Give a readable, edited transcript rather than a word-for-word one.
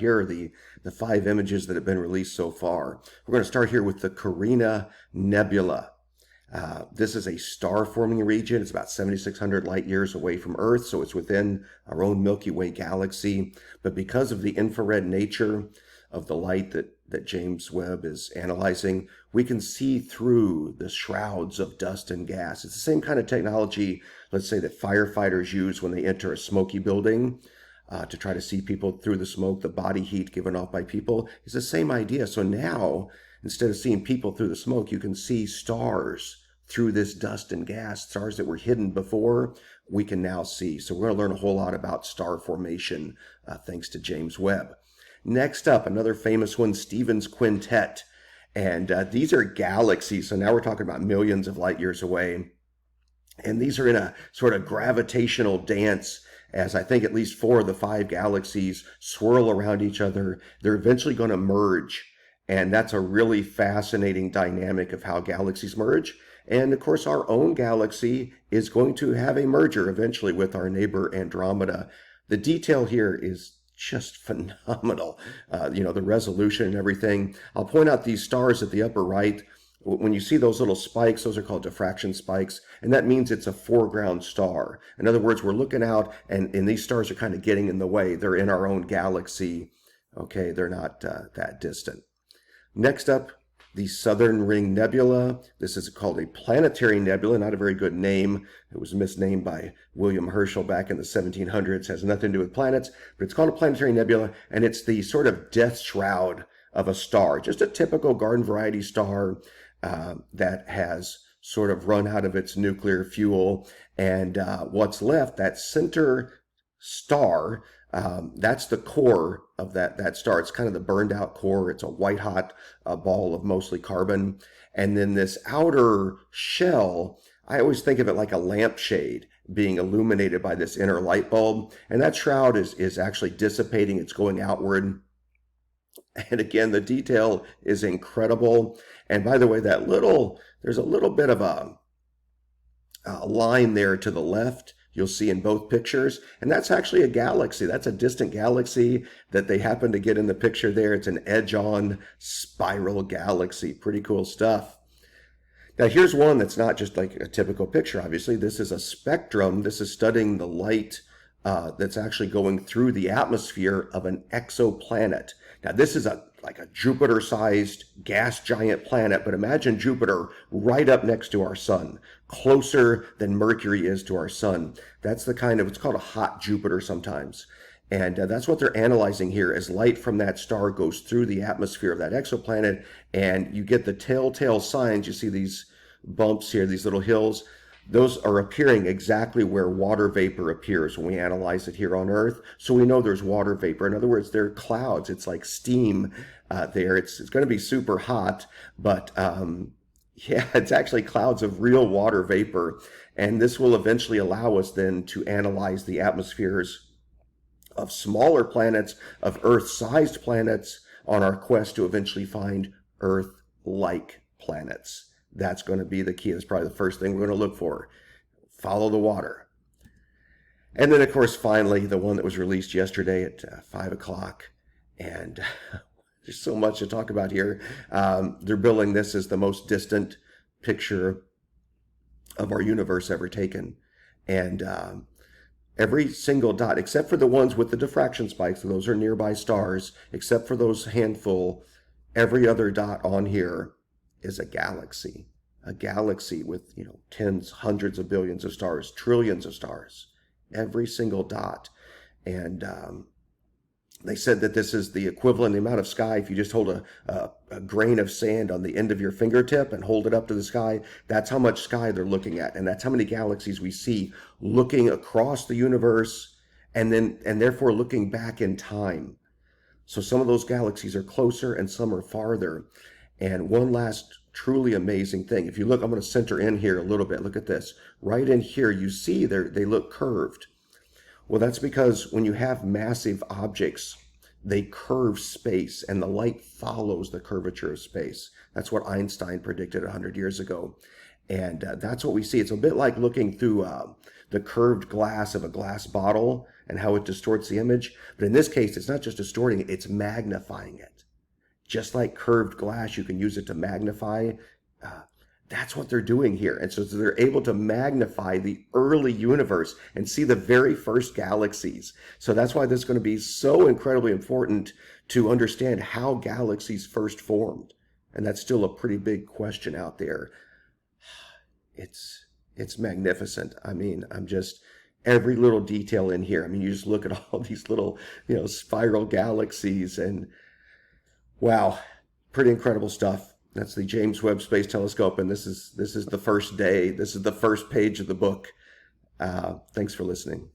here are the 5 images that have been released so far. We're going to start here with the Karina Nebula. This is a star-forming region. It's about 7,600 light years away from Earth, so it's within our own Milky Way galaxy. But because of the infrared nature of the light that James Webb is analyzing, we can see through the shrouds of dust and gas. It's the same kind of technology, let's say, that firefighters use when they enter a smoky building to try to see people through the smoke. The body heat given off by people is the same idea. So now, instead of seeing people through the smoke, you can see stars through this dust and gas. Stars that were hidden before, we can now see. So we're going to learn a whole lot about star formation thanks to James Webb. Next up, another famous one, Stephan's Quintet. And these are galaxies. So now we're talking about millions of light years away. And these are in a sort of gravitational dance, as I think at least 4 of the 5 galaxies swirl around each other. They're eventually going to merge. And that's a really fascinating dynamic of how galaxies merge. And of course, our own galaxy is going to have a merger eventually with our neighbor Andromeda. The detail here is just phenomenal. The resolution and everything. I'll point out these stars at the upper right. When you see those little spikes, those are called diffraction spikes, and that means it's a foreground star. In other words, we're looking out, and these stars are kind of getting in the way. They're in our own galaxy. Okay, they're not that distant. Next up, the Southern Ring Nebula. This is called a planetary nebula, not a very good name. It was misnamed by William Herschel back in the 1700s. Has nothing to do with planets, but it's called a planetary nebula, and it's the sort of death shroud of a star, just a typical garden variety star that has sort of run out of its nuclear fuel. And what's left, that center star, that's the core of that star. It's kind of the burned out core. It's a white hot ball of mostly carbon. And then this outer shell, I always think of it like a lampshade being illuminated by this inner light bulb. And that shroud is actually dissipating. It's going outward. And again, the detail is incredible. And by the way, there's a little bit of a line there to the left. You'll see in both pictures, and that's actually a galaxy. That's a distant galaxy that they happen to get in the picture there. It's an edge-on spiral galaxy. Pretty cool stuff. Now, here's one that's not just like a typical picture, obviously. This is a spectrum. This is studying the light that's actually going through the atmosphere of an exoplanet. Now, this is like a Jupiter-sized gas giant planet, but imagine Jupiter right up next to our sun, closer than Mercury is to our sun. That's the kind of, it's called a hot Jupiter sometimes. And that's what they're analyzing here as light from that star goes through the atmosphere of that exoplanet, and you get the telltale signs. You see these bumps here, these little hills. Those are appearing exactly where water vapor appears when we analyze it here on Earth. So we know there's water vapor. In other words, there are clouds. It's like steam there. It's going to be super hot, but yeah, it's actually clouds of real water vapor. And this will eventually allow us then to analyze the atmospheres of smaller planets, of Earth-sized planets, on our quest to eventually find Earth-like planets. That's going to be the key. That's probably the first thing we're going to look for. Follow the water. And then, of course, finally, the one that was released yesterday at 5 o'clock. And there's so much to talk about here. They're billing this as the most distant picture of our universe ever taken. And every single dot, except for the ones with the diffraction spikes, those are nearby stars, except for those handful, every other dot on here is a galaxy with, tens, hundreds of billions of stars, trillions of stars, every single dot. And they said that this is the equivalent, the amount of sky, if you just hold a grain of sand on the end of your fingertip and hold it up to the sky, that's how much sky they're looking at. And that's how many galaxies we see looking across the universe and therefore looking back in time. So some of those galaxies are closer and some are farther. And one last truly amazing thing. If you look, I'm going to center in here a little bit. Look at this. Right in here, you see they look curved. Well, that's because when you have massive objects, they curve space, and the light follows the curvature of space. That's what Einstein predicted 100 years ago. And that's what we see. It's a bit like looking through the curved glass of a glass bottle and how it distorts the image. But in this case, it's not just distorting it, it's magnifying it. Just like curved glass, you can use it to magnify. Uh, that's what they're doing here. And so they're able to magnify the early universe and see the very first galaxies. So that's why this is going to be so incredibly important to understand how galaxies first formed. And that's still a pretty big question out there. It's magnificent. I mean, I'm just every little detail in here. I mean, you just look at all these little, spiral galaxies and wow, pretty incredible stuff. That's the James Webb Space Telescope, and this is the first day. This is the first page of the book. Thanks for listening.